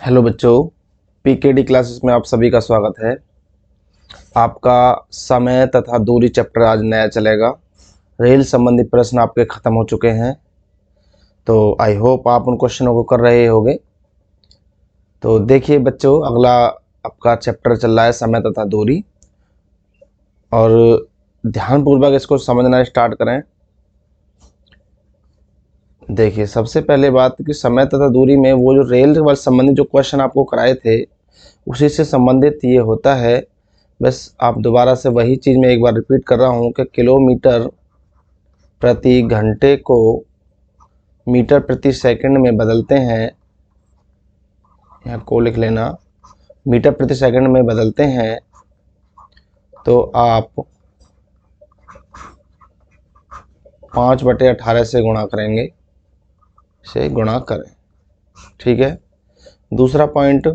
Hello बच्चों, PKD classes में आप सभी का स्वागत है। आपका समय तथा दूरी चैप्टर आज नया चलेगा। रेल संबंधी प्रश्न आपके ख़त्म हो चुके हैं, तो आई होप आप उन क्वेश्चनों को कर रहे होंगे। तो देखिए बच्चों, अगला आपका चैप्टर चल रहा है समय तथा दूरी, और ध्यानपूर्वक इसको समझना स्टार्ट करें। देखिए, सबसे पहले बात कि समय तथा दूरी में वो जो रेल वाले संबंधित जो क्वेश्चन आपको कराए थे उसी से संबंधित ये होता है। बस आप दोबारा से वही चीज़ मैं एक बार रिपीट कर रहा हूँ कि किलोमीटर प्रति घंटे को मीटर प्रति सेकंड में बदलते हैं। यहाँ को लिख लेना, मीटर प्रति सेकंड में बदलते हैं तो आप 5/18 से गुणा करेंगे, से गुणा करें। ठीक है। दूसरा पॉइंट,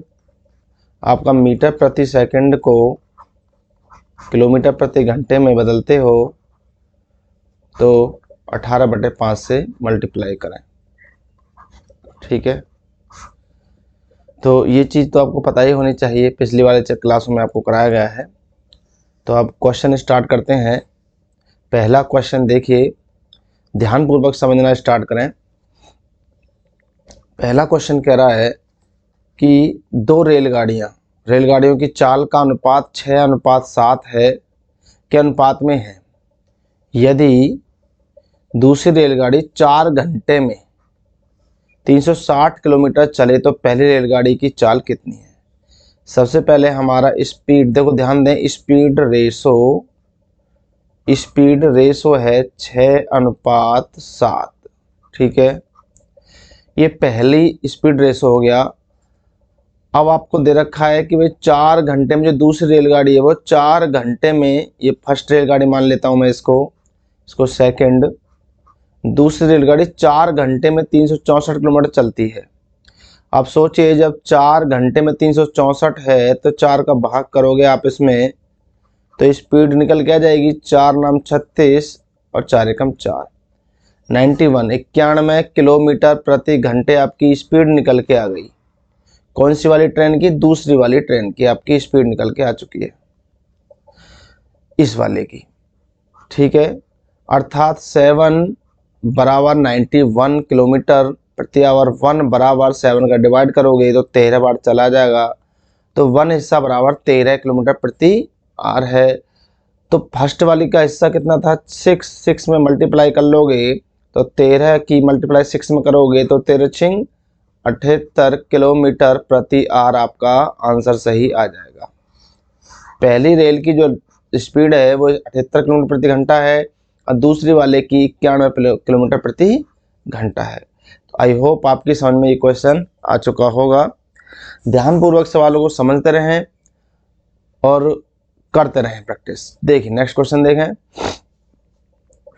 आपका मीटर प्रति सेकंड को किलोमीटर प्रति घंटे में बदलते हो तो 18/5 से मल्टीप्लाई करें। ठीक है। तो ये चीज़ तो आपको पता ही होनी चाहिए, पिछली वाले क्लासों में आपको कराया गया है। तो अब क्वेश्चन स्टार्ट करते हैं। पहला क्वेश्चन देखिए, ध्यानपूर्वक समझना स्टार्ट करें। पहला क्वेश्चन कह रहा है कि दो रेलगाड़ियों की चाल का अनुपात 6:7 है के अनुपात में है। यदि दूसरी रेलगाड़ी 4 घंटे में 360 किलोमीटर चले तो पहली रेलगाड़ी की चाल कितनी है। सबसे पहले हमारा स्पीड, देखो ध्यान दें, स्पीड रेशो है 6:7। ठीक है, ये पहली स्पीड रेशो हो गया। अब आपको दे रखा है कि भाई 4 घंटे में जो दूसरी रेलगाड़ी है वो 4 घंटे में, ये फर्स्ट रेलगाड़ी मान लेता हूँ मैं, इसको सेकंड, दूसरी रेलगाड़ी 4 घंटे में 364 किलोमीटर चलती है। आप सोचिए, जब 4 घंटे में 364 है तो 4 का भाग करोगे आप इसमें तो स्पीड निकल के आ जाएगी, 4 नाम 36 और 4 एकम 4, 91 किलोमीटर प्रति घंटे आपकी स्पीड निकल के आ गई। कौन सी वाली ट्रेन की? दूसरी वाली ट्रेन की आपकी स्पीड निकल के आ चुकी है, इस वाले की। ठीक है, अर्थात 7 बराबर 91 किलोमीटर प्रति आवर, 1 बराबर 7 का डिवाइड करोगे तो 13 बार चला जाएगा, तो 1 हिस्सा बराबर 13 किलोमीटर प्रति आवर है। तो फर्स्ट वाली का हिस्सा कितना था? 6 में मल्टीप्लाई कर लोगे तो 13 की मल्टीप्लाई 6 में करोगे तो 13×6 78 किलोमीटर प्रति आवर आपका आंसर सही आ जाएगा। पहली रेल की जो स्पीड है वो 78 किलोमीटर प्रति घंटा है और दूसरी वाले की 91 किलोमीटर प्रति घंटा है। तो आई होप आपकी समझ में ये क्वेश्चन आ चुका होगा। ध्यानपूर्वक सवालों को समझते रहें और करते रहें प्रैक्टिस। देखिए नेक्स्ट क्वेश्चन देखें,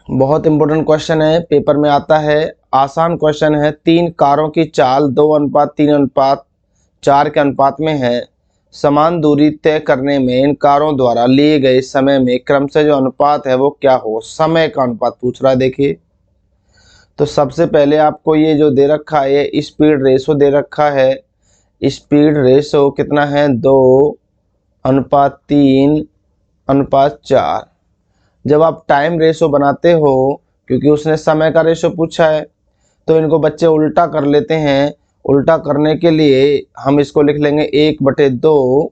बहुत इंपॉर्टेंट क्वेश्चन है, पेपर में आता है, आसान क्वेश्चन है। 3 कारों की चाल 2:3:4 के अनुपात में है। समान दूरी तय करने में इन कारों द्वारा लिए गए समय में क्रमशः जो अनुपात है वो क्या हो। समय का अनुपात पूछ रहा है। देखिए, तो सबसे पहले आपको ये जो दे रखा है स्पीड रेशो दे रखा है। स्पीड रेशो कितना है? 2:3:4। जब आप टाइम रेशो बनाते हो, क्योंकि उसने समय का रेशो पूछा है, तो इनको बच्चे उल्टा कर लेते हैं। उल्टा करने के लिए हम इसको लिख लेंगे 1/2,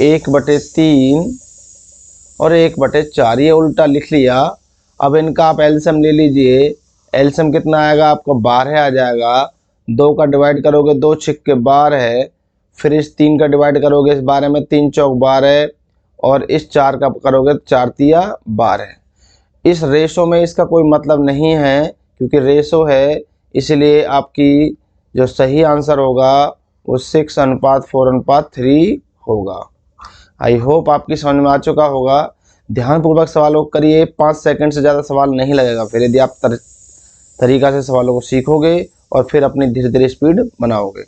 1/3 और 1/4। ये उल्टा लिख लिया। अब इनका आप एलसीएम ले लीजिए। एलसीएम कितना आएगा आपका? 12 आ जाएगा। 2 का डिवाइड करोगे 2 छिक्के 12 है, फिर इस 3 का डिवाइड करोगे इस 12 में, 3 चौक 12 और इस 4 का करोगे 4 तिया 12। इस रेशो में इसका कोई मतलब नहीं है, क्योंकि रेशो है, इसलिए आपकी जो सही आंसर होगा वो 6:4:3 होगा। आई होप आपकी समझ में आ चुका होगा। ध्यानपूर्वक सवालों को करिए, 5 सेकंड से ज़्यादा सवाल नहीं लगेगा। फिर यदि आप तरीका से सवालों को सीखोगे और फिर अपनी धीरे धीरे स्पीड बनाओगे।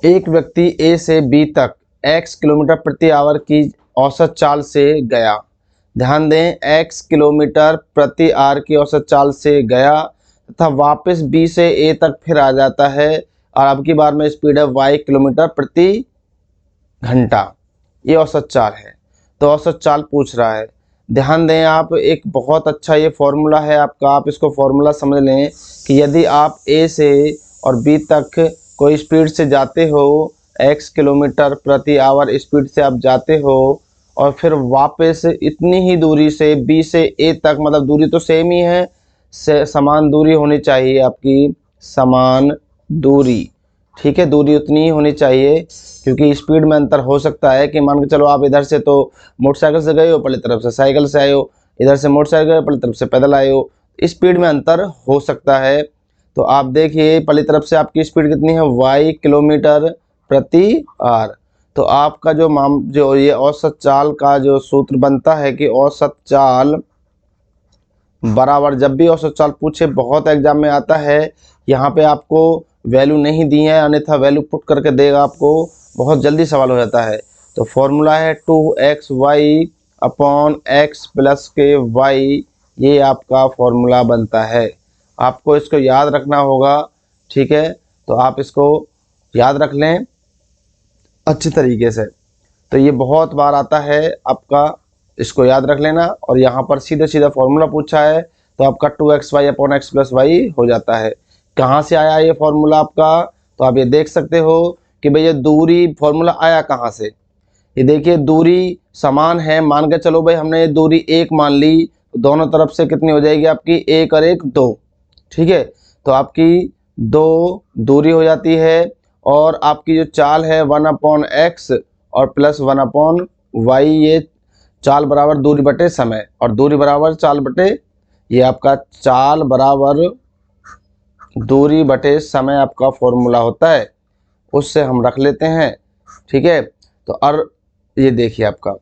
एक व्यक्ति ए से बी तक x किलोमीटर प्रति आवर की औसत चाल से गया। ध्यान दें, x किलोमीटर प्रति आवर की औसत चाल से गया तथा वापस बी से ए तक फिर आ जाता है और अब की बार में स्पीड है y किलोमीटर प्रति घंटा। ये औसत चाल है। तो औसत चाल पूछ रहा है। ध्यान दें आप, एक बहुत अच्छा ये फॉर्मूला है आपका, आप इसको फॉर्मूला समझ लें कि यदि आप ए से और बी तक कोई स्पीड से जाते हो, x किलोमीटर प्रति आवर स्पीड से आप जाते हो और फिर वापस इतनी ही दूरी से बी से ए तक, मतलब दूरी तो सेम ही है, समान दूरी होनी चाहिए आपकी, समान दूरी, ठीक है, दूरी उतनी ही होनी चाहिए क्योंकि स्पीड में अंतर हो सकता है कि मान के चलो आप इधर से तो मोटरसाइकिल से गए हो, पहले तरफ से साइकिल से आए हो, इधर से मोटरसाइकिल गए, पहले तरफ से पैदल आए हो, स्पीड में अंतर हो सकता है। तो आप देखिए पहली तरफ से आपकी स्पीड कितनी है, y किलोमीटर प्रति आर। तो आपका जो ये औसत चाल का जो सूत्र बनता है कि औसत चाल बराबर, जब भी औसत चाल पूछे बहुत एग्जाम में आता है, यहाँ पे आपको वैल्यू नहीं दी है, अन्यथा वैल्यू पुट करके देगा आपको, बहुत जल्दी सवाल हो जाता है। तो फॉर्मूला है 2xy अपॉन x प्लस के y, ये आपका फॉर्मूला बनता है। आपको इसको याद रखना होगा, ठीक है, तो आप इसको याद रख लें अच्छी तरीके से। तो ये बहुत बार आता है आपका, इसको याद रख लेना। और यहाँ पर सीधा सीधा फॉर्मूला पूछा है तो आपका 2xy upon x plus y हो जाता है। कहाँ से आया ये फॉर्मूला आपका, तो आप ये देख सकते हो कि भाई ये दूरी फॉर्मूला आया कहाँ से। ये देखिए दूरी समान है, मान के चलो भाई हमने ये दूरी 1 मान ली, तो दोनों तरफ से कितनी हो जाएगी आपकी, 1 और 1 2, ठीक है, तो आपकी 2 दूरी हो जाती है। और आपकी जो चाल है 1/x और प्लस 1/y, ये चाल बराबर दूरी बटे समय, और दूरी बराबर चाल बटे, ये आपका चाल बराबर दूरी बटे समय आपका फॉर्मूला होता है, उससे हम रख लेते हैं, ठीक है। तो और ये देखिए आपका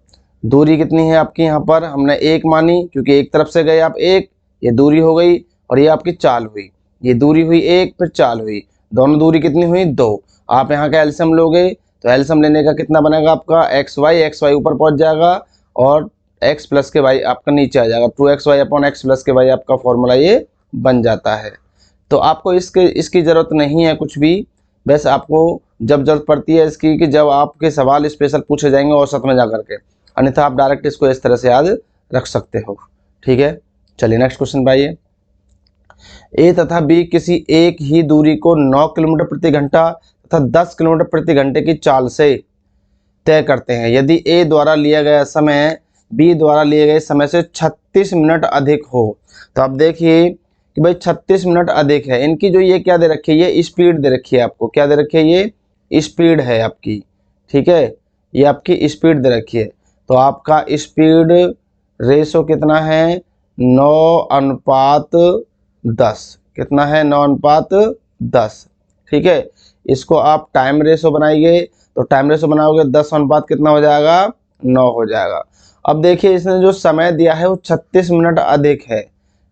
दूरी कितनी है आपकी, यहाँ पर हमने 1 मानी क्योंकि एक तरफ से गए आप 1, ये दूरी हो गई, और ये आपकी चाल हुई, ये दूरी हुई 1 फिर चाल हुई, दोनों दूरी कितनी हुई 2। आप यहाँ का एलसीएम लोगे तो एलसीएम लेने का कितना बनेगा आपका, xy ऊपर पहुँच जाएगा और x प्लस के y आपका नीचे आ जाएगा, 2xy अपॉन x प्लस के y आपका फॉर्मूला ये बन जाता है। तो आपको इसकी ज़रूरत नहीं है कुछ भी, बस आपको जब जरूरत पड़ती है इसकी कि जब आपके सवाल स्पेशल पूछे जाएंगे औसत में जा करके, अन्यथा आप डायरेक्ट इसको इस तरह से याद रख सकते हो, ठीक है। चलिए नेक्स्ट क्वेश्चन पे आइए। ए तथा बी किसी एक ही दूरी को 9 किलोमीटर प्रति घंटा तथा 10 किलोमीटर प्रति घंटे की चाल से तय करते हैं यदि ए द्वारा लिया गया समय बी द्वारा लिए गए समय से 36 मिनट अधिक हो। तो आप देखिए कि भाई 36 मिनट अधिक है, इनकी जो ये क्या दे रखी है, ये स्पीड दे रखी है आपको, क्या दे रखी है, ये स्पीड है आपकी, ठीक है, ये आपकी स्पीड दे रखी है। तो आपका स्पीड रेशो कितना है, 9:10, कितना है, 9:10, ठीक है। इसको आप टाइम रेशो बनाइए, तो टाइम रेशो बनाओगे 10 अनुपात कितना हो जाएगा, 9 हो जाएगा। अब देखिए इसने जो समय दिया है वो 36 मिनट अधिक है,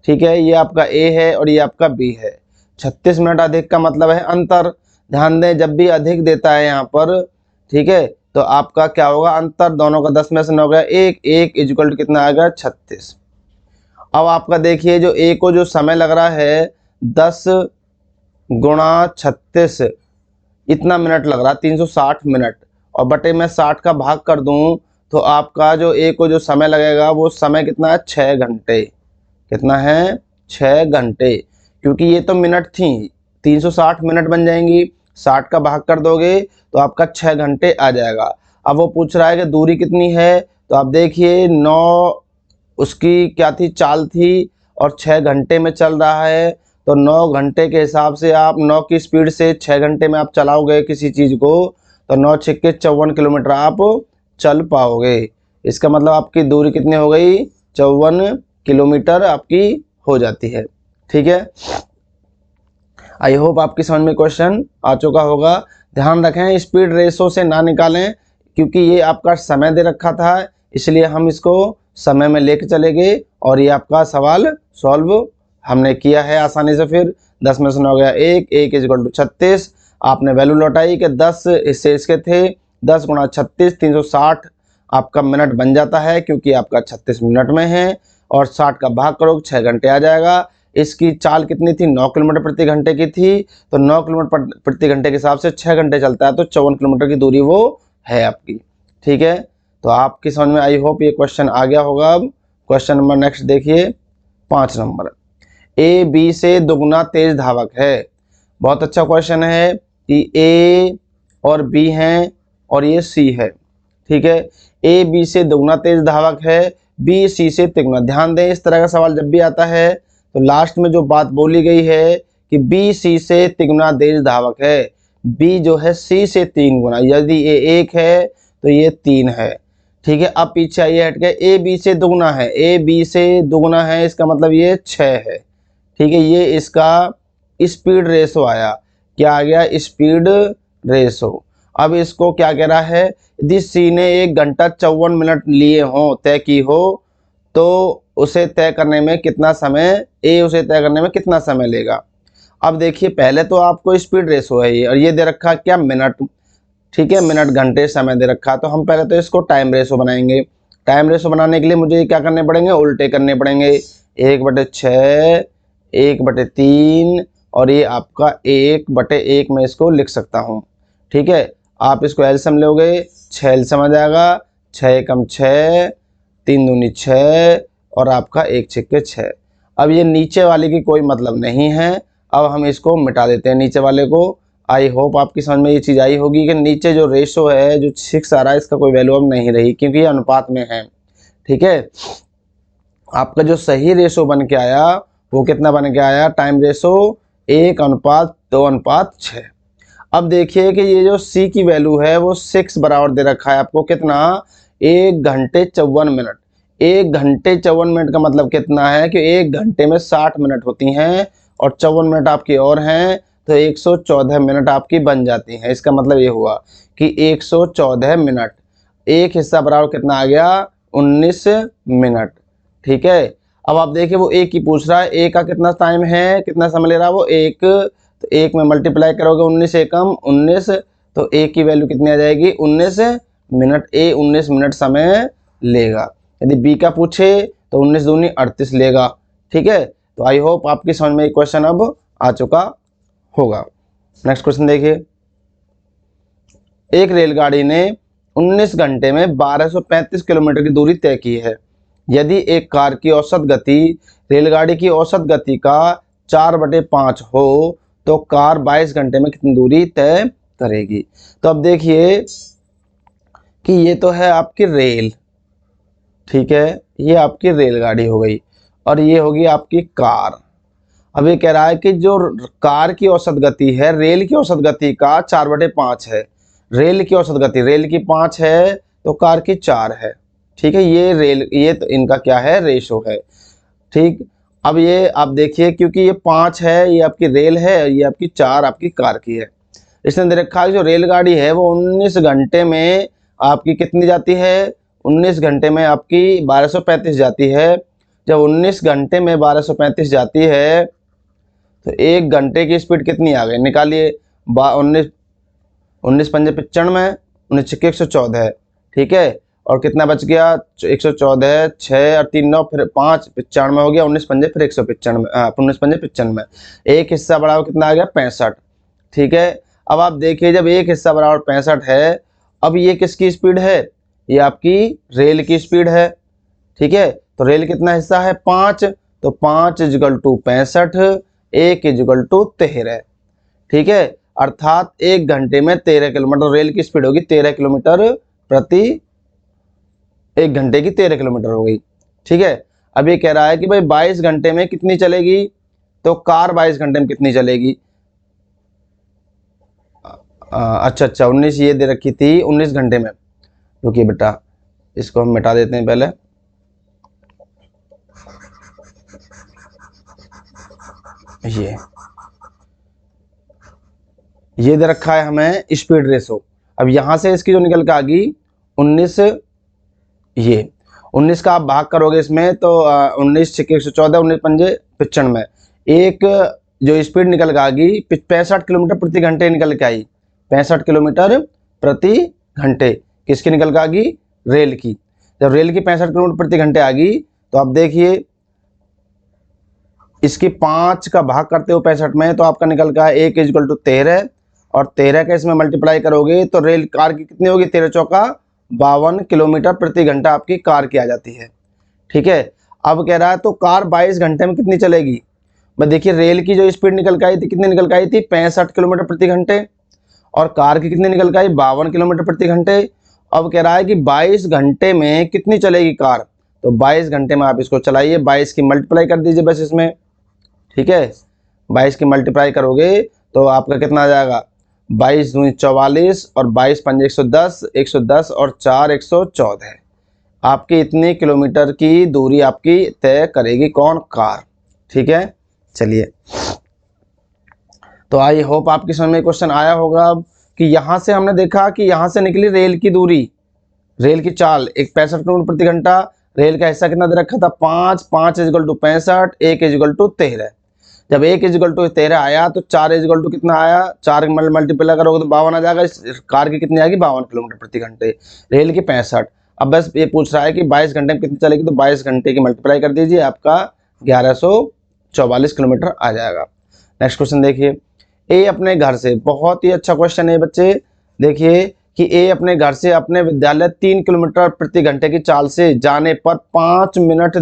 ठीक है, ये आपका ए है और ये आपका बी है। 36 मिनट अधिक का मतलब है अंतर। ध्यान दें जब भी अधिक देता है यहाँ पर, ठीक है, तो आपका क्या होगा, अंतर दोनों का 10 में से 9 गया, 1 इक्वल टू कितना आएगा, 36। अब आपका देखिए जो ए को जो समय लग रहा है 10 गुणा 36, इतना मिनट लग रहा है, 360 मिनट, और बटे में 60 का भाग कर दूं तो आपका जो ए को जो समय लगेगा वो समय कितना है, 6 घंटे। कितना है, 6 घंटे, क्योंकि ये तो मिनट थी, 360 मिनट बन जाएंगी, 60 का भाग कर दोगे तो आपका 6 घंटे आ जाएगा। अब वो पूछ रहा है कि दूरी कितनी है, तो आप देखिए 9 उसकी क्या थी, चाल थी, और 6 घंटे में चल रहा है, तो 9 घंटे के हिसाब से आप 9 की स्पीड से 6 घंटे में आप चलाओगे किसी चीज़ को, तो 9 छक्के 54 किलोमीटर आप चल पाओगे। इसका मतलब आपकी दूरी कितनी हो गई, 54 किलोमीटर आपकी हो जाती है, ठीक है। आई होप आपकी समझ में क्वेश्चन आ चुका होगा। ध्यान रखें स्पीड रेशो से ना निकालें, क्योंकि ये आपका समय दे रखा था, इसलिए हम इसको समय में लेके चले गए और ये आपका सवाल सॉल्व हमने किया है आसानी से। फिर 10 में से 9 गया 1 इक्वल टू 36, आपने वैल्यू लौटाई कि 10 हिस्से इसके थे, 10 गुणा 36 360 आपका मिनट बन जाता है, क्योंकि आपका 36 मिनट में है, और 60 का भाग करोगे 6 घंटे आ जाएगा। इसकी चाल कितनी थी, 9 किलोमीटर प्रति घंटे की थी, तो 9 किलोमीटर प्रति घंटे के हिसाब से 6 घंटे चलता है, तो 54 किलोमीटर की दूरी वो है आपकी। ठीक है, तो आपकी समझ में आई होप ये क्वेश्चन आ गया होगा। अब क्वेश्चन नंबर नेक्स्ट देखिए 5 नंबर, ए बी से दुगना तेज धावक है। बहुत अच्छा क्वेश्चन है कि ए और बी हैं और ये सी है। ठीक है, ए बी से दुगना तेज धावक है, बी सी से तिगुना। ध्यान दें, इस तरह का सवाल जब भी आता है तो लास्ट में जो बात बोली गई है कि बी सी से तिगुना तेज धावक है, बी जो है सी से 3 गुना, यदि ये 1 है तो ये 3 है। ठीक है, अब पीछे आइए हट के, ए बी से दुगुना है, ए बी से दुगुना है, इसका मतलब ये 6 है। ठीक है, ये इसका स्पीड रेशो आया, क्या आ गया, स्पीड रेशो। अब इसको क्या कह रहा है, यदि सी ने 1 घंटा 54 मिनट लिए हो, तय की हो, तो उसे तय करने में कितना समय, ए उसे तय करने में कितना समय लेगा। अब देखिए, पहले तो आपको स्पीड रेशो है ये, और ये दे रखा क्या, मिनट। ठीक है, मिनट घंटे समय दे रखा, तो हम पहले तो इसको टाइम रेशो बनाएंगे। टाइम रेशो बनाने के लिए मुझे क्या करने पड़ेंगे, उल्टे करने पड़ेंगे। 1/6, 1/3, और ये आपका 1/1 में इसको लिख सकता हूँ। ठीक है, आप इसको एलसीएम लोगे, 6 एलसीएम आ जाएगा, 6 एकम 6, 3 दूनी 6, और आपका 1 छक्के 6। अब ये नीचे वाले की कोई मतलब नहीं है, अब हम इसको मिटा देते हैं नीचे वाले को। आई होप आपकी समझ में ये चीज़ आई होगी कि नीचे जो रेशो है, जो 6 आ रहा है, इसका कोई वैल्यू अब नहीं रही, क्योंकि ये अनुपात में है। ठीक है, आपका जो सही रेशो बन के आया वो कितना बन के आया, टाइम रेशो 1:2:6। अब देखिए कि ये जो C की वैल्यू है वो 6 बराबर दे रखा है आपको, कितना, 1 घंटे 54 मिनट। 1 घंटे 54 मिनट का मतलब कितना है कि 1 घंटे में 60 मिनट होती हैं, और 54 मिनट आपकी और हैं, तो 114 मिनट आपकी बन जाती हैं। इसका मतलब ये हुआ कि 114 मिनट, एक हिस्सा बराबर कितना आ गया, 19 मिनट। ठीक है, अब आप देखिए वो एक ही पूछ रहा है, एक का कितना टाइम है, कितना समय ले रहा है वो, एक, तो एक में मल्टीप्लाई करोगे 19 एकम 19, तो एक की वैल्यू कितनी आ जाएगी, 19 मिनट। ए 19 मिनट समय लेगा। यदि बी का पूछे तो 19 दूनी 38 लेगा। ठीक है, तो आई होप आपकी समझ में एक क्वेश्चन अब आ चुका होगा। नेक्स्ट क्वेश्चन देखिए, एक रेलगाड़ी ने 19 घंटे में 1235 किलोमीटर की दूरी तय की है। यदि एक कार की औसत गति रेलगाड़ी की औसत गति का 4/5 हो तो कार 22 घंटे में कितनी दूरी तय करेगी। तो अब देखिए कि ये तो है आपकी रेल, ठीक है, ये आपकी रेलगाड़ी हो गई, और ये होगी आपकी कार। अब ये कह रहा है कि जो कार की औसत गति है रेल की औसत गति का 4/5 है। रेल की औसत गति, रेल की 5 है तो कार की 4 है। ठीक है, ये रेल, ये तो इनका क्या है, रेशो है। ठीक, अब ये आप देखिए, क्योंकि ये 5 है, ये आपकी रेल है, ये आपकी 4 आपकी कार की है। इसने दे रखा है जो रेलगाड़ी है वो 19 घंटे में आपकी कितनी जाती है, 19 घंटे में आपकी 1235 जाती है। जब 19 घंटे में 1235 जाती है तो 1 घंटे की स्पीड कितनी आ गई, निकालिए। 19 पंजे 95, 19 छक्के 114 है। ठीक है, और कितना बच गया, 114, 6 और 3 9, फिर 5 95 हो गया, 19 पंजे फिर 195, 19 पंजे 95, एक हिस्सा बराबर कितना आ गया, 65। ठीक है, अब आप देखिए जब एक हिस्सा बराबर 65 है, अब ये किसकी स्पीड है, ये आपकी रेल की स्पीड है। ठीक है, तो रेल कितना हिस्सा है, 5, तो 5 = 65, 1 = 13। ठीक है, अर्थात 1 घंटे में 13 किलोमीटर रेल की स्पीड होगी, 13 किलोमीटर प्रति 1 घंटे की 13 किलोमीटर हो गई। ठीक है, अब ये कह रहा है कि भाई 22 घंटे में कितनी चलेगी, तो कार 22 घंटे में कितनी चलेगी। अच्छा 19 ये दे रखी थी 19 घंटे में। रुकिए बेटा, इसको हम मिटा देते हैं पहले। ये दे रखा है हमें स्पीड रेशो। अब यहां से इसकी जो निकल के आ गई 19, ये 19 का आप भाग करोगे इसमें तो 19 छक्के 114, 19 पंजे 95, एक जो स्पीड निकल के आ गई 65 किलोमीटर प्रति घंटे निकल के आई। 65 किलोमीटर प्रति घंटे किसकी निकल के आ गई, रेल की। जब रेल की 65 किलोमीटर प्रति घंटे आ गई तो आप देखिए इसकी 5 का भाग करते हो 65 में, तो आपका निकल का 1 इक्वल टू 13, और 13 का इसमें मल्टीप्लाई करोगे तो रेल कार की कितनी होगी, 13 चौका 52 किलोमीटर प्रति घंटा आपकी कार की आ जाती है। ठीक है, अब कह रहा है तो कार 22 घंटे में कितनी चलेगी। मैं देखिए रेल की जो स्पीड निकल के आई थी, कितनी निकल के आई थी, 65 किलोमीटर प्रति घंटे, और कार की कितनी निकल के आई, 52 किलोमीटर प्रति घंटे। अब कह रहा है कि 22 घंटे में कितनी चलेगी कार, तो 22 घंटे में आप इसको चलाइए, 22 की मल्टीप्लाई कर दीजिए बस इसमें। ठीक है, 22 की मल्टीप्लाई करोगे तो आपका कितना आ जाएगा, 22 दूनी 44 और 22 पंजे 110, 110 और 4 114। आपकी इतनी किलोमीटर की दूरी आपकी तय करेगी कौन, कार। ठीक है, चलिए, तो आई होप आपकी समझ में क्वेश्चन आया होगा कि यहाँ से हमने देखा कि यहाँ से निकली रेल की दूरी, रेल की चाल एक 65 किलोमीटर प्रति घंटा, रेल का हिस्सा कितना दे रखा था, 5, 5 इजगल टू 65, 1 इजगल टू 13। जब 1 इजगल टू 13 आया तो 4 इजगल टू कितना आया, 4 मल्टीप्लाई करोगे तो 52 आ जाएगा। इस कार की कितनी आएगी, 52 किलोमीटर प्रति घंटे, रेल की 65। अब बस ये पूछ रहा है कि 22 घंटे में कितनी चलेगी, तो 22 घंटे की मल्टीप्लाई कर दीजिए, आपका 1144 किलोमीटर आ जाएगा। नेक्स्ट क्वेश्चन देखिए, ए अपने घर से, बहुत ही अच्छा क्वेश्चन है बच्चे, देखिए कि ए अपने घर से अपने विद्यालय 3 किलोमीटर प्रति घंटे की चाल से जाने पर 5 मिनट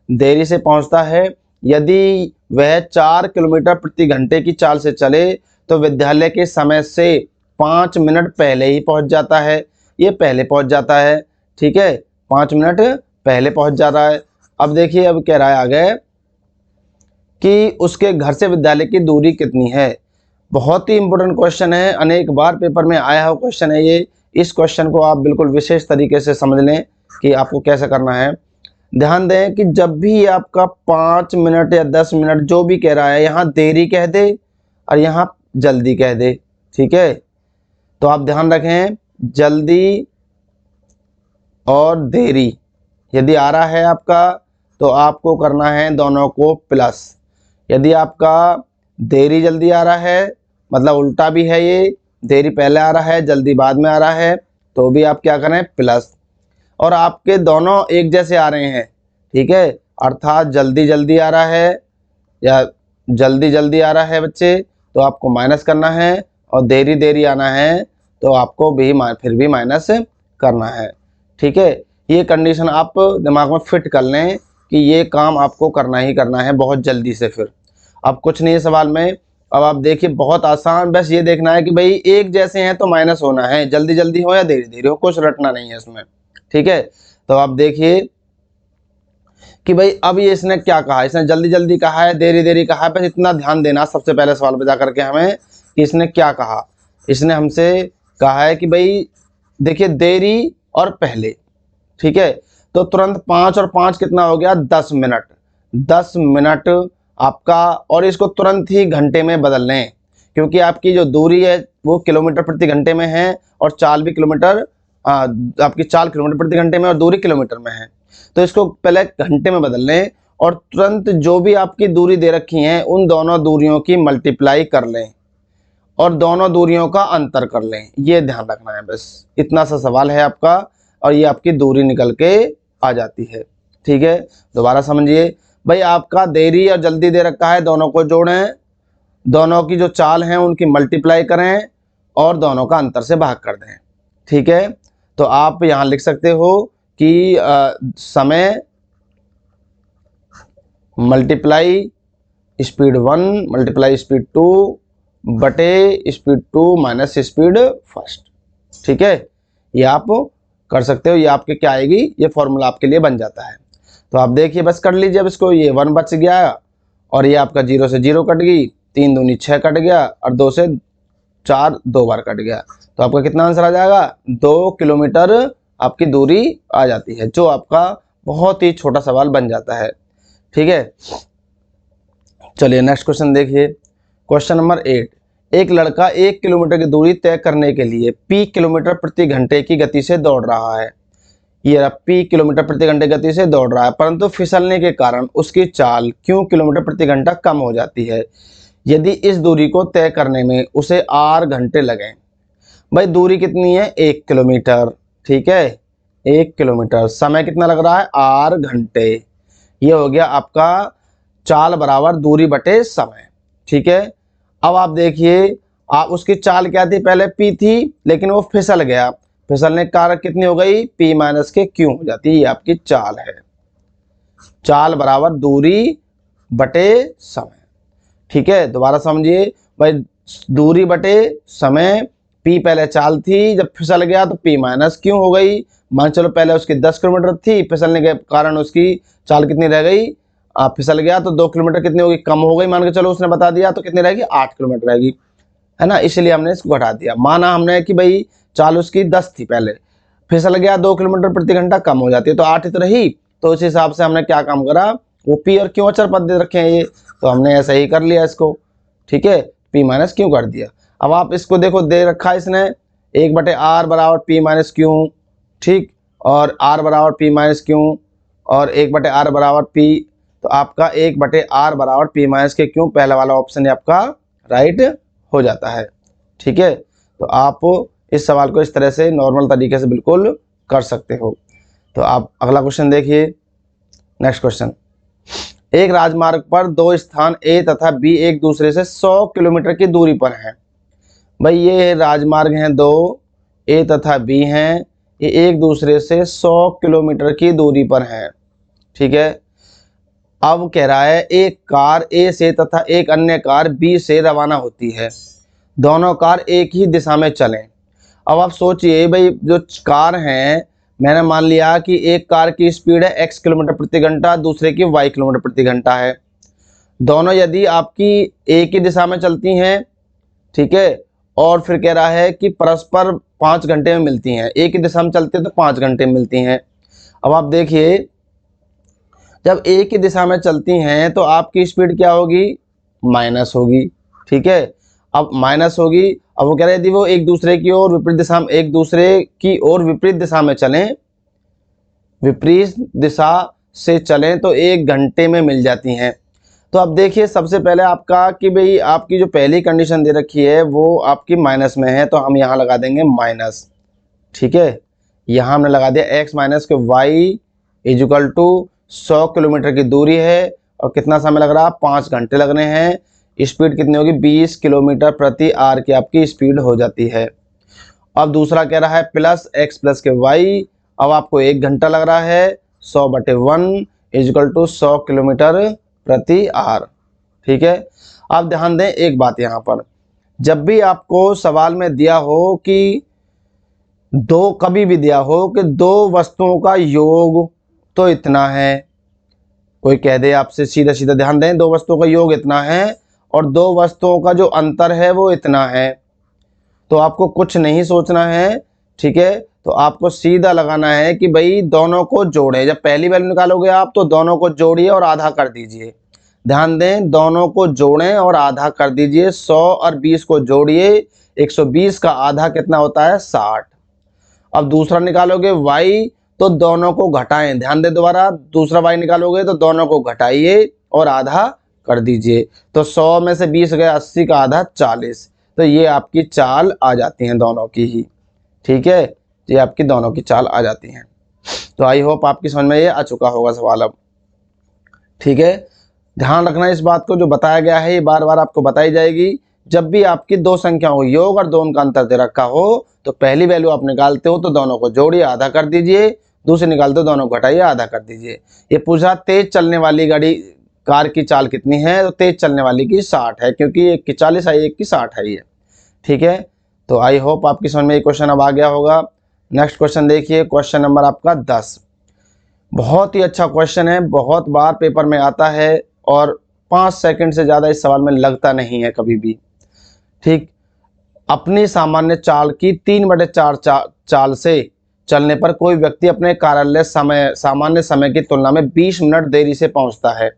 देरी से पहुंचता है। यदि वह 4 किलोमीटर प्रति घंटे की चाल से चले तो विद्यालय के समय से 5 मिनट पहले ही पहुंच जाता है। ये पहले पहुंच जाता है, ठीक है, 5 मिनट पहले पहुंच जाता है। अब देखिए, अब कह रहा है आगे कि उसके घर से विद्यालय की दूरी कितनी है। बहुत ही इंपॉर्टेंट क्वेश्चन है, अनेक बार पेपर में आया हुआ क्वेश्चन है ये। इस क्वेश्चन को आप बिल्कुल विशेष तरीके से समझ लें कि आपको कैसे करना है। ध्यान दें कि जब भी आपका 5 मिनट या 10 मिनट जो भी कह रहा है, यहाँ देरी कह दे और यहाँ जल्दी कह दे। ठीक है, तो आप ध्यान रखें, जल्दी और देरी यदि आ रहा है आपका तो आपको करना है दोनों को प्लस। यदि आपका देरी जल्दी आ रहा है, मतलब उल्टा भी है, ये देरी पहले आ रहा है जल्दी बाद में आ रहा है, तो भी आप क्या करें, प्लस। और आपके दोनों एक जैसे आ रहे हैं, ठीक है, अर्थात जल्दी जल्दी आ रहा है या जल्दी जल्दी आ रहा है बच्चे, तो आपको माइनस करना है, और देरी देरी आना है तो आपको भी फिर भी माइनस करना है। ठीक है, ये कंडीशन आप दिमाग में फिट कर लें कि ये काम आपको करना ही करना है बहुत जल्दी से। फिर अब कुछ नहीं है सवाल में, अब आप देखिए बहुत आसान, बस ये देखना है कि भाई एक जैसे हैं तो माइनस होना है, जल्दी जल्दी हो या देरी देरी हो, कुछ रटना नहीं है इसमें। ठीक है, तो आप देखिए कि भाई अब ये इसने क्या कहा, इसने जल्दी जल्दी कहा है, देरी देरी कहा है, बस इतना ध्यान देना सबसे पहले सवाल पे जा करके हमें कि इसने क्या कहा। इसने हमसे कहा है कि भाई देखिए देरी और पहले, ठीक है, तो तुरंत 5 और 5 कितना हो गया, 10 मिनट। 10 मिनट आपका, और इसको तुरंत ही घंटे में बदल लें, क्योंकि आपकी जो दूरी है वो किलोमीटर प्रति घंटे में है, और चाल भी किलोमीटर, आपकी चाल किलोमीटर प्रति घंटे में और दूरी किलोमीटर में है। तो इसको पहले घंटे में बदल लें, और तुरंत जो भी आपकी दूरी दे रखी है उन दोनों दूरियों की मल्टीप्लाई कर लें और दोनों दूरियों का अंतर कर लें। ये ध्यान रखना है, बस इतना सा सवाल है आपका, और ये आपकी दूरी निकल के आ जाती है। ठीक है, दोबारा समझिए भाई, आपका देरी और जल्दी दे रखा है, दोनों को जोड़ें, दोनों की जो चाल हैं उनकी मल्टीप्लाई करें और दोनों का अंतर से भाग कर दें। ठीक है, तो आप यहाँ लिख सकते हो कि समय मल्टीप्लाई स्पीड 1 मल्टीप्लाई स्पीड 2 बटे स्पीड 2 माइनस स्पीड फर्स्ट। ठीक है, ये आप कर सकते हो, ये आपके क्या आएगी, ये फॉर्मूला आपके लिए बन जाता है। तो आप देखिए बस कर लीजिए अब इसको, ये 1 बच गया, और ये आपका 0 से 0 कट गई, 3 दूनी 6 कट गया, और 2 से 4 2 बार कट गया, तो आपका कितना आंसर आ जाएगा, 2 किलोमीटर आपकी दूरी आ जाती है, जो आपका बहुत ही छोटा सवाल बन जाता है। ठीक है, चलिए नेक्स्ट क्वेश्चन देखिए, क्वेश्चन नंबर 8। एक लड़का 1 किलोमीटर की दूरी तय करने के लिए p किलोमीटर प्रति घंटे की गति से दौड़ रहा है। ये p किलोमीटर प्रति घंटे गति से दौड़ रहा है, परंतु फिसलने के कारण उसकी चाल q किलोमीटर प्रति घंटा कम हो जाती है। यदि इस दूरी को तय करने में उसे r घंटे लगें। भाई दूरी कितनी है, 1 किलोमीटर, ठीक है, 1 किलोमीटर, समय कितना लग रहा है, r घंटे। ये हो गया आपका चाल बराबर दूरी बटे समय। ठीक है, अब आप देखिए, आप उसकी चाल क्या थी, पहले p थी, लेकिन वो फिसल गया, फिसलने के कारण कितनी हो गई, p माइनस के q हो जाती है। ये आपकी चाल है, चाल बराबर दूरी बटे समय। ठीक है, दोबारा समझिए भाई, दूरी बटे समय, p पहले चाल थी, जब फिसल गया तो p माइनस क्यों हो गई। मान चलो पहले उसकी 10 किलोमीटर थी, फिसलने के कारण उसकी चाल कितनी रह गई, फिसल गया तो 2 किलोमीटर कितनी होगी, कम हो गई, मान के चलो उसने बता दिया, तो कितनी रहेगी, 8 किलोमीटर रहेगी, है ना, इसलिए हमने इसको घटा दिया। माना हमने कि भाई चाल उसकी 10 थी, पहले फिसल गया 2 किलोमीटर प्रति घंटा, कम हो जाती है, तो 8 ही तो रही। तो उस हिसाब से हमने क्या काम करा, वो पी और क्यों अचर पद दे रखे हैं ये, तो हमने ऐसा ही कर लिया इसको। ठीक है, पी माइनस क्यों कर दिया। अब आप इसको देखो, दे रखा है इसने 1/r बराबर पी माइनस क्यों, ठीक, और r बराबर पी माइनस क्यों, और 1/r बराबर पी, तो आपका 1/r बराबर पी माइनस के क्यों, पहला वाला ऑप्शन आपका राइट हो जाता है। ठीक है, तो आप इस सवाल को इस तरह से नॉर्मल तरीके से बिल्कुल कर सकते हो। तो आप अगला क्वेश्चन देखिए, नेक्स्ट क्वेश्चन। एक राजमार्ग पर दो स्थान ए तथा बी एक दूसरे से 100 किलोमीटर की दूरी पर हैं। भाई ये राजमार्ग हैं दो, ए तथा बी हैं, ये एक दूसरे से 100 किलोमीटर की दूरी पर हैं। ठीक है, अब कह रहा है एक कार ए से तथा एक अन्य कार बी से रवाना होती है, दोनों कार एक ही दिशा में चलें। अब आप सोचिए भाई, जो कार हैं, मैंने मान लिया कि एक कार की स्पीड है x किलोमीटर प्रति घंटा, दूसरे की y किलोमीटर प्रति घंटा है। दोनों यदि आपकी एक ही दिशा में चलती हैं, ठीक है, और फिर कह रहा है कि परस्पर 5 घंटे में मिलती हैं, एक ही दिशा में चलती है तो 5 घंटे में मिलती हैं। अब आप देखिए, जब एक ही दिशा में चलती हैं तो आपकी स्पीड क्या होगी, माइनस होगी। ठीक है, अब माइनस होगी। अब वो कह रहे हैं यदि वो एक दूसरे की ओर विपरीत दिशा में, एक दूसरे की ओर विपरीत दिशा में चलें, विपरीत दिशा से चलें तो 1 घंटे में मिल जाती हैं। तो अब देखिए, सबसे पहले आपका कि भाई आपकी जो पहली कंडीशन दे रखी है वो आपकी माइनस में है, तो हम यहाँ लगा देंगे माइनस। ठीक है, यहाँ हमने लगा दिया x माइनस के y इजिकल टू 100 किलोमीटर की दूरी है, और कितना समय लग रहा है, 5 घंटे लग रहे हैं। स्पीड कितनी होगी, 20 किलोमीटर प्रति आर की आपकी स्पीड हो जाती है। अब दूसरा कह रहा है प्लस x प्लस के y, अब आपको 1 घंटा लग रहा है, 100/1 इजिकल टू 100 किलोमीटर प्रति आर। ठीक है, अब ध्यान दें एक बात, यहाँ पर जब भी आपको सवाल में दिया हो कि कभी भी दिया हो कि दो वस्तुओं का योग तो इतना है, कोई कह दे आपसे सीधा सीधा, ध्यान दें, दो वस्तुओं का योग इतना है और दो वस्तुओं का जो अंतर है वो इतना है, तो आपको कुछ नहीं सोचना है। ठीक है, तो आपको सीधा लगाना है कि भाई दोनों को जोड़ें। जब पहली वैल्यू निकालोगे आप तो दोनों को जोड़िए और आधा कर दीजिए। ध्यान दें, दोनों को जोड़ें और आधा कर दीजिए। 100 और 20 को जोड़िए, 120 का आधा कितना होता है, 60। अब दूसरा निकालोगे y, तो दोनों को घटाएं। ध्यान दें, दोबारा दूसरा y निकालोगे तो दोनों को घटाइए और आधा कर दीजिए। तो 100 में से 20 गए, 80 का आधा 40। तो ये आपकी चाल आ जाती हैं दोनों की ही। ठीक है, ये आपकी दोनों की चाल आ जाती हैं। तो आई होप आपकी समझ में ये आ चुका होगा सवाल अब। ठीक है, ध्यान रखना इस बात को, जो बताया गया है ये बार बार आपको बताई जाएगी। जब भी आपकी दो संख्याओं को योग और दोनों का अंतर दे रखा हो तो पहली वैल्यू आप निकालते हो तो दोनों को जोड़िए, आधा कर दीजिए, दूसरी निकालते हो दोनों को घटाइए, आधा कर दीजिए। ये पूछा तेज चलने वाली गाड़ी कार की चाल कितनी है, तो तेज चलने वाली की 60 है, क्योंकि एक की 40 है, एक की 60 है ये। ठीक है, तो आई होप आपकी समझ में ये क्वेश्चन अब आ गया होगा। नेक्स्ट क्वेश्चन देखिए, क्वेश्चन नंबर आपका 10। बहुत ही अच्छा क्वेश्चन है, बहुत बार पेपर में आता है और 5 सेकंड से ज़्यादा इस सवाल में लगता नहीं है कभी भी। ठीक, अपनी सामान्य चाल की 3/4 चाल से चलने पर कोई व्यक्ति अपने कार्यालय सामान्य समय की तुलना में 20 मिनट देरी से पहुंचता है,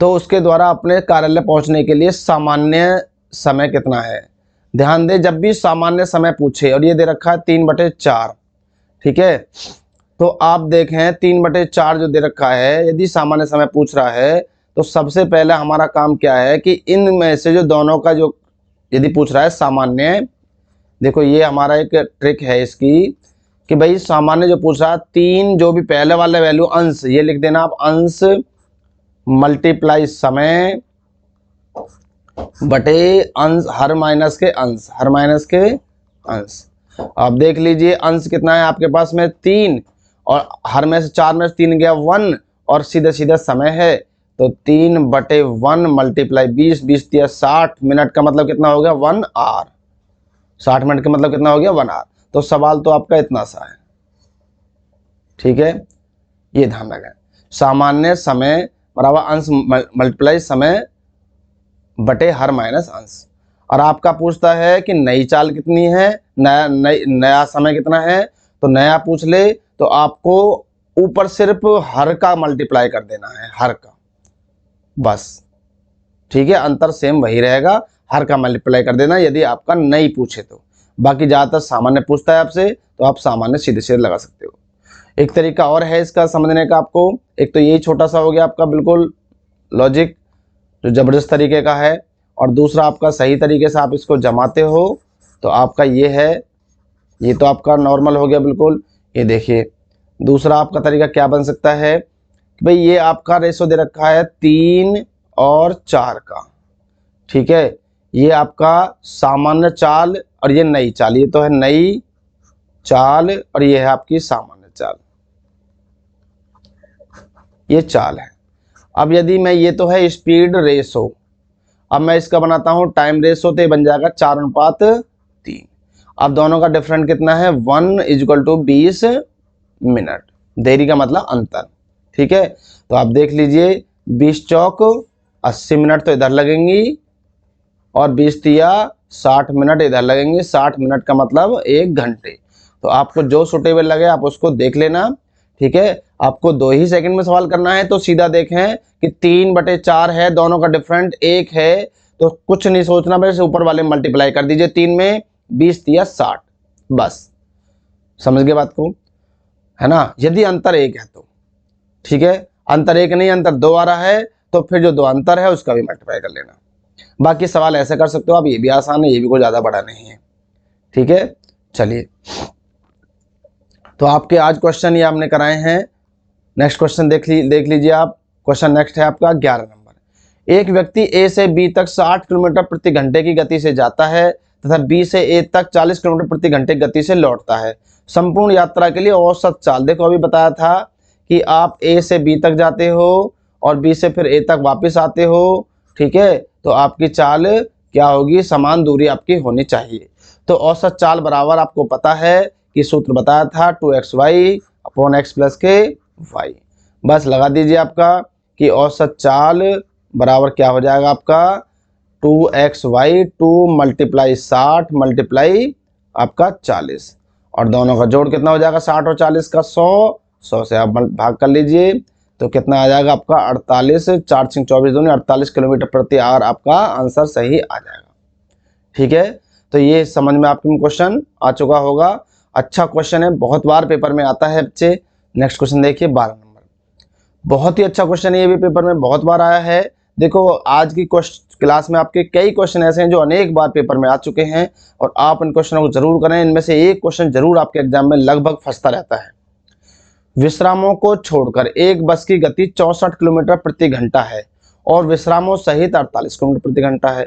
तो उसके द्वारा अपने कार्यालय पहुंचने के लिए सामान्य समय कितना है। ध्यान दें, जब भी सामान्य समय पूछे और ये दे रखा है 3/4, ठीक है, तो आप देखें 3/4 जो दे रखा है, यदि सामान्य समय पूछ रहा है तो सबसे पहले हमारा काम क्या है कि इनमें से जो दोनों का जो यदि पूछ रहा है सामान्य, देखो ये हमारा एक ट्रिक है इसकी कि भाई सामान्य जो पूछा 3 जो भी पहले वाले वैल्यू अंश, ये लिख देना आप, अंश मल्टीप्लाई समय बटे अंश हर माइनस के अंश, हर माइनस के अंश। अब देख लीजिए अंश कितना है आपके पास में 3, और हर में से 4 में से 3 गया 1, और सीधे सीधे समय है तो 3/1 मल्टीप्लाई 20, 20 दिया 60 मिनट का मतलब कितना हो गया 1 आवर, 60 मिनट का मतलब कितना हो गया 1 आवर। तो सवाल तो आपका इतना सा है, ठीक है, ये ध्यान रखें। सामान्य समय बराबर अंश मल्टीप्लाई समय बटे हर माइनस अंश। और आपका पूछता है कि नई चाल कितनी है, नया समय कितना है, तो नया पूछ ले तो आपको ऊपर सिर्फ हर का मल्टीप्लाई कर देना है, हर का, बस, ठीक है, अंतर सेम वही रहेगा, हर का मल्टीप्लाई कर देना यदि आपका नई पूछे तो। बाकी ज़्यादातर सामान्य पूछता है आपसे तो आप सामान्य सीधे सीधे लगा सकते हो। एक तरीका और है इसका समझने का आपको, एक तो यही छोटा सा हो गया आपका बिल्कुल लॉजिक जो ज़बरदस्त तरीके का है, और दूसरा आपका सही तरीके से आप इसको जमाते हो तो आपका ये है, ये तो आपका नॉर्मल हो गया बिल्कुल। ये देखिए दूसरा आपका तरीका क्या बन सकता है कि भाई ये आपका रेशो दे रखा है 3 और 4 का, ठीक है, ये आपका सामान्य चाल और ये नई चाल, ये तो है नई चाल और ये है आपकी सामान्य चाल, ये चाल है। अब यदि मैं, ये तो है स्पीड रेशो, अब मैं इसका बनाता हूं टाइम रेशो, तो ये बन जाएगा 4:3। अब दोनों का डिफरेंट कितना है 1 = 20 मिनट, देरी का मतलब अंतर, ठीक है। तो आप देख लीजिए 20 चौक 80 मिनट तो इधर लगेंगी, और 20 तिया 60 मिनट इधर लगेंगे, 60 मिनट का मतलब 1 घंटे। तो आपको जो सुटेबल लगे आप उसको देख लेना, ठीक है। आपको 2 ही सेकंड में सवाल करना है तो सीधा देखें कि 3/4 है, दोनों का डिफरेंट 1 है, तो कुछ नहीं सोचना, बस ऊपर वाले मल्टीप्लाई कर दीजिए 3 में, 20 तिया 60, बस, समझ गए बात को, है ना। यदि अंतर 1 है तो ठीक है, अंतर 1 नहीं, अंतर 2 आ रहा है तो फिर जो 2 अंतर है उसका भी मल्टीप्लाई कर लेना। बाकी सवाल ऐसे कर सकते हो आप, ये भी आसान है, ये भी कोई ज़्यादा बड़ा नहीं है, ठीक है। चलिए, तो आपके आज क्वेश्चन ये आपने कराए हैं। नेक्स्ट क्वेश्चन देख लीजिए आप। क्वेश्चन नेक्स्ट है आपका 11 नंबर। एक व्यक्ति ए से बी तक 60 किलोमीटर प्रति घंटे की गति से जाता है तथा बी से ए तक 40 किलोमीटर प्रति घंटे गति से लौटता है। संपूर्ण यात्रा के लिए औसत चाल, देखो अभी बताया था कि आप ए से बी तक जाते हो और बी से फिर ए तक वापस आते हो, ठीक है, तो आपकी चाल क्या होगी, समान दूरी आपकी होनी चाहिए। तो औसत चाल बराबर आपको पता है कि सूत्र बताया था 2xy/x + ky, बस लगा दीजिए आपका कि औसत चाल बराबर क्या हो जाएगा आपका 2xy 2 × 60 × आपका 40, और दोनों का जोड़ कितना हो जाएगा 60 और 40 का 100 से आप भाग कर लीजिए तो कितना आ जाएगा आपका 48, 4 × 24 दूनी 48 किलोमीटर प्रति आवर, आपका आंसर सही आ जाएगा, ठीक है। तो ये समझ में आपके क्वेश्चन आ चुका होगा। अच्छा क्वेश्चन है, बहुत बार पेपर में आता है बच्चे। नेक्स्ट क्वेश्चन देखिए 12 नंबर, बहुत ही अच्छा क्वेश्चन है, ये भी पेपर में बहुत बार आया है। देखो आज की क्लास में आपके कई क्वेश्चन ऐसे हैं जो अनेक बार पेपर में आ चुके हैं, और आप इन क्वेश्चनों को जरूर करें। इनमें से एक क्वेश्चन जरूर आपके एग्जाम में लगभग फंसता रहता है। विश्रामों को छोड़कर एक बस की गति 64 किलोमीटर प्रति घंटा है और विश्रामों सहित 48 किलोमीटर प्रति घंटा है,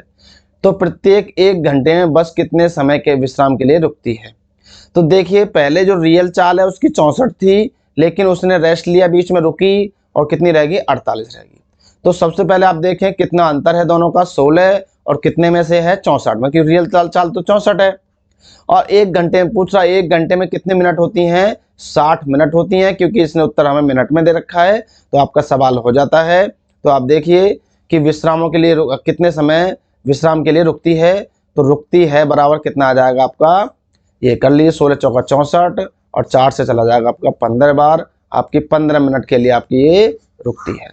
तो प्रत्येक 1 घंटे में बस कितने समय के विश्राम के लिए रुकती है। तो देखिए पहले जो रियल चाल है उसकी 64 थी, लेकिन उसने रेस्ट लिया, बीच में रुकी, और कितनी रहेगी 48 रहेगी। तो सबसे पहले आप देखें कितना अंतर है दोनों का, 16 और कितने में से है 64 में, क्योंकि रियल चाल तो 64 है। और 1 घंटे में पूछ रहा है, 1 घंटे में कितने मिनट होती हैं, 60 मिनट होती हैं, क्योंकि इसने उत्तर हमें मिनट में दे रखा है, तो आपका सवाल हो जाता है। तो आप देखिए कि विश्रामों के लिए कितने समय विश्राम के लिए रुकती है, तो रुकती है बराबर कितना आ जाएगा आपका, ये कर लीजिए 16 चौका 64 और 4 से चला जाएगा आपका 15 बार, आपकी 15 मिनट के लिए आपकी ये रुकती है,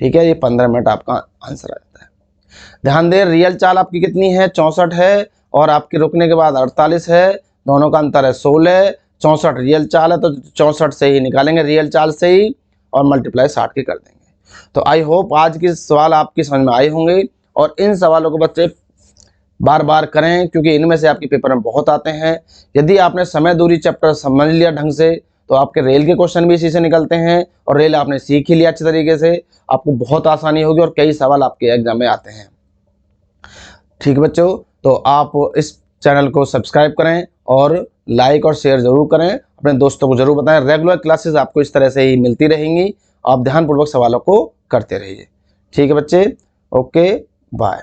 ठीक है। ये 15 मिनट आपका आंसर आ जाता है। ध्यान दें रियल चाल आपकी कितनी है 64 है, और आपके रुकने के बाद 48 है, दोनों का अंतर है 16, 64 रियल चाल है तो 64 से ही निकालेंगे रियल चाल से ही, और मल्टीप्लाई 60 के कर देंगे। तो आई होप आज के सवाल आपकी समझ में आए होंगे, और इन सवालों को बच्चे बार बार करें, क्योंकि इनमें से आपके पेपर में बहुत आते हैं। यदि आपने समय दूरी चैप्टर समझ लिया ढंग से तो आपके रेल के क्वेश्चन भी इसी से निकलते हैं, और रेल आपने सीख ही लिया अच्छे तरीके से, आपको बहुत आसानी होगी और कई सवाल आपके एग्जाम में आते हैं। ठीक है बच्चों, तो आप इस चैनल को सब्सक्राइब करें और लाइक और शेयर जरूर करें, अपने दोस्तों को जरूर बताएं। रेगुलर क्लासेस आपको इस तरह से ही मिलती रहेंगी, आप ध्यानपूर्वक सवालों को करते रहिए। ठीक है बच्चे, ओके, बाय।